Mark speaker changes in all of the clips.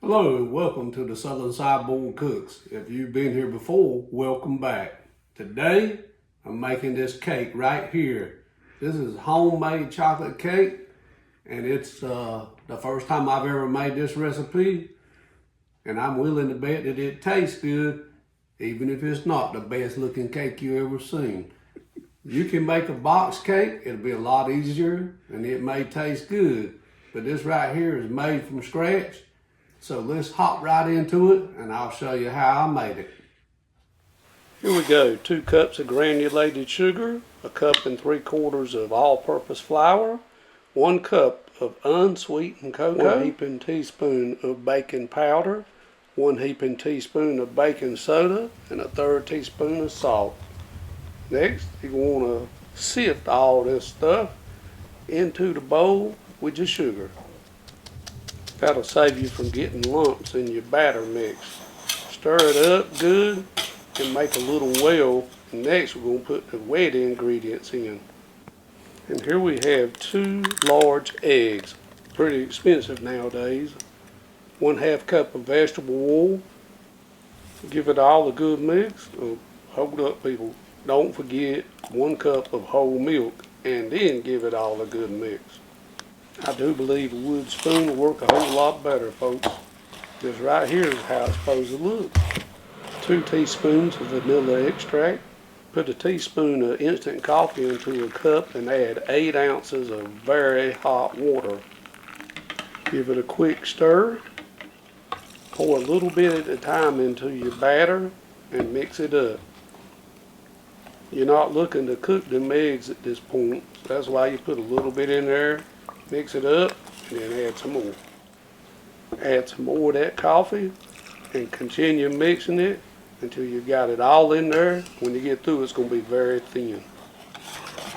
Speaker 1: Hello and welcome to the Southern Sideboard Cooks. If you've been here before, welcome back. Today, I'm making this cake right here. This is homemade chocolate cake, and it's the first time I've ever made this recipe, and I'm willing to bet that it tastes good, even if it's not the best looking cake you ever seen. You can make a box cake, it'll be a lot easier, and it may taste good, but this right here is made from scratch. So let's hop right into it and I'll show you how I made it. Here we go, 2 cups of granulated sugar, 1 3/4 cups of all-purpose flour, 1 cup of unsweetened cocoa, 1 heaping teaspoon of baking powder, 1 heaping teaspoon of baking soda, and 1/3 teaspoon of salt. Next, you want to sift all this stuff into the bowl with your sugar. That'll save you from getting lumps in your batter mix. Stir it up good and make a little well. And next we're going to put the wet ingredients in. And here we have 2 large eggs. Pretty expensive nowadays. 1/2 cup of vegetable oil. Give it all a good mix. Hold up people. Don't forget 1 cup of whole milk and then give it all a good mix. I do believe a wood spoon will work a whole lot better, folks. This right here is how it's supposed to look. 2 teaspoons of vanilla extract. Put a teaspoon of instant coffee into a cup and add 8 ounces of very hot water. Give it a quick stir. Pour a little bit at a time into your batter and mix it up. You're not looking to cook them eggs at this point. So that's why you put a little bit in there. Mix it up and then add some more. Add some more of that coffee and continue mixing it until you got it all in there. When you get through, it's going to be very thin.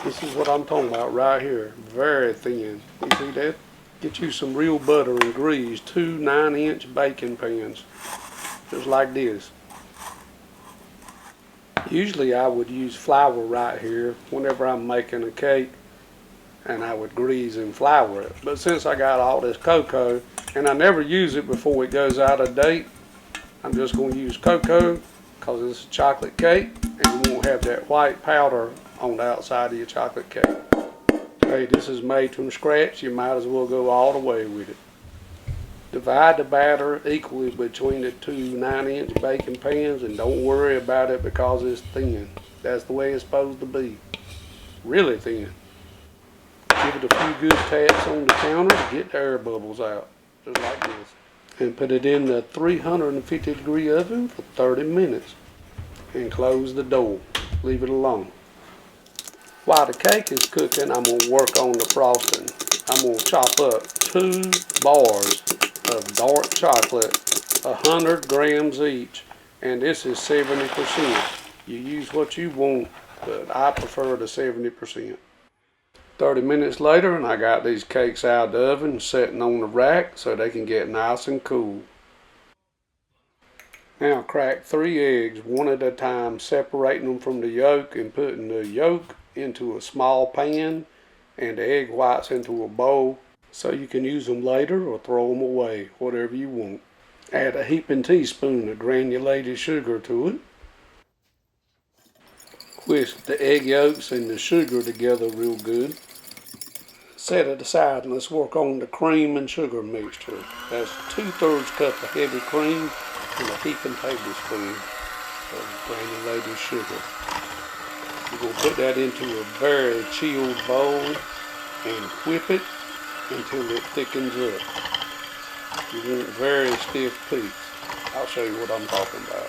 Speaker 1: This is what I'm talking about right here. Very thin. You see that? Get you some real butter and grease. 2 9-inch baking pans. Just like this. Usually I would use flour right here whenever I'm making a cake. And I would grease and flour it. But since I got all this cocoa, and I never use it before it goes out of date, I'm just going to use cocoa because it's a chocolate cake and you won't have that white powder on the outside of your chocolate cake. Hey, this is made from scratch. You might as well go all the way with it. Divide the batter equally between the 2 9-inch baking pans and don't worry about it because it's thin. That's the way it's supposed to be. Really thin. Give it a few good taps on the counter to get the air bubbles out, just like this. And put it in the 350-degree oven for 30 minutes. And close the door. Leave it alone. While the cake is cooking, I'm going to work on the frosting. I'm going to chop up 2 bars of dark chocolate, 100 grams each. And this is 70%. You use what you want, but I prefer the 70%. 30 minutes later and I got these cakes out of the oven sitting on the rack so they can get nice and cool. Now crack 3 eggs one at a time, separating them from the yolk and putting the yolk into a small pan and the egg whites into a bowl so you can use them later or throw them away, whatever you want. Add a heaping teaspoon of granulated sugar to it. Whisk the egg yolks and the sugar together real good. Set it aside and let's work on the cream and sugar mixture. That's 2/3 cup of heavy cream and a heaping tablespoon of granulated sugar. You're going to put that into a very chilled bowl and whip it until it thickens up. You want very stiff peaks. I'll show you what I'm talking about.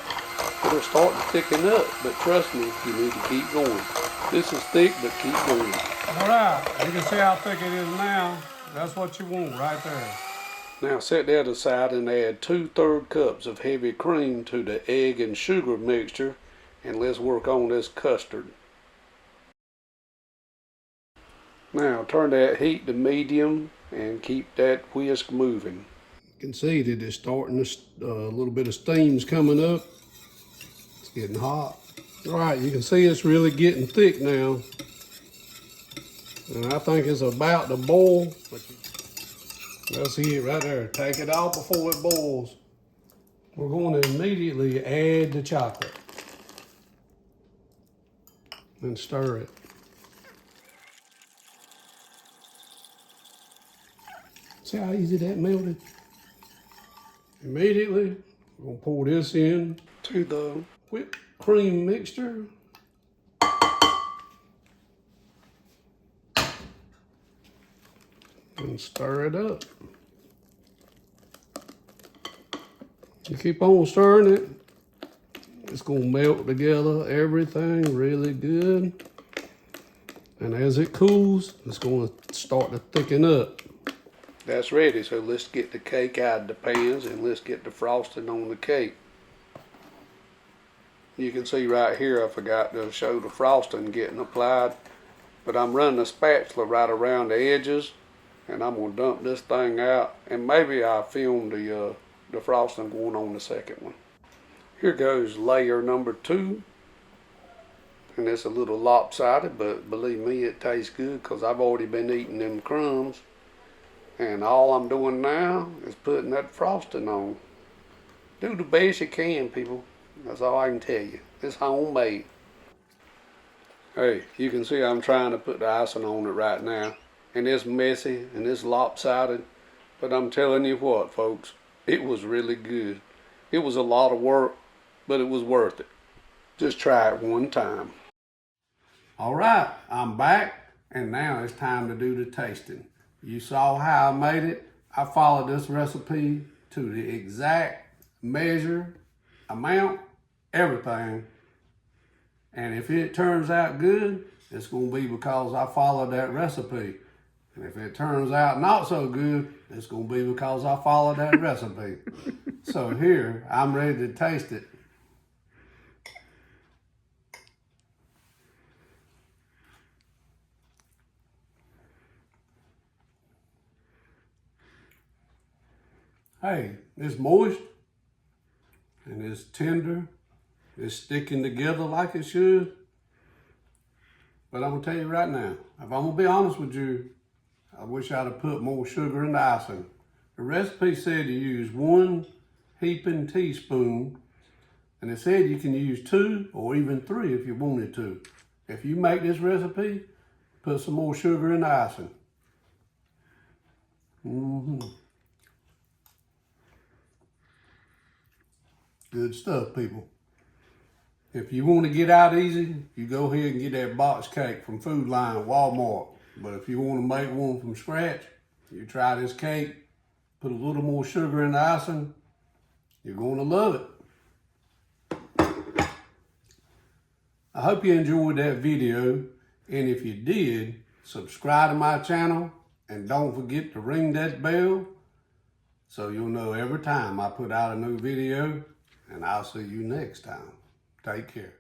Speaker 1: It'll start to thicken up, but trust me, you need to keep going. This is thick, but keep going. Alright, you can see how thick it is now. That's what you want right there. Now set that aside and add 2/3 cups of heavy cream to the egg and sugar mixture, and let's work on this custard. Now turn that heat to medium and keep that whisk moving. You can see that it's starting to, a little bit of steam's coming up. It's getting hot. All right, you can see it's really getting thick now. And I think it's about to boil. That's it right there. Take it off before it boils. We're going to immediately add the chocolate and stir it. See how easy that melted? Immediately, we're gonna pour this in to the whipped cream mixture. And stir it up. You keep on stirring it, it's gonna melt together, everything really good. And as it cools, it's gonna start to thicken up. That's ready, so let's get the cake out of the pans and let's get the frosting on the cake. You can see right here I forgot to show the frosting getting applied, but I'm running a spatula right around the edges and I'm gonna dump this thing out, and maybe I'll film the frosting going on the second one. Here goes layer number 2. And it's a little lopsided, but believe me, it tastes good because I've already been eating them crumbs. And all I'm doing now is putting that frosting on. Do the best you can, people. That's all I can tell you. It's homemade. Hey, you can see I'm trying to put the icing on it right now. And it's messy and it's lopsided. But I'm telling you what, folks, it was really good. It was a lot of work, but it was worth it. Just try it one time. All right, I'm back, and now it's time to do the tasting. You saw how I made it. I followed this recipe to the exact measure, amount, everything. And if it turns out good, it's gonna be because I followed that recipe. And if it turns out not so good, it's gonna be because I followed that recipe. So here, I'm ready to taste it. Hey, it's moist and it's tender. It's sticking together like it should. But I'm gonna tell you right now, if I'm gonna be honest with you, I wish I'd have put more sugar in the icing. The recipe said to use 1 heaping teaspoon, and it said you can use 2 or even 3 if you wanted to. If you make this recipe, put some more sugar in the icing. Good stuff, people. If you want to get out easy, you go ahead and get that box cake from Food Line, Walmart. But if you want to make one from scratch, you try this cake, put a little more sugar in the icing, you're going to love it. I hope you enjoyed that video, and if you did, subscribe to my channel and don't forget to ring that bell so you'll know every time I put out a new video, and I'll see you next time. Take care.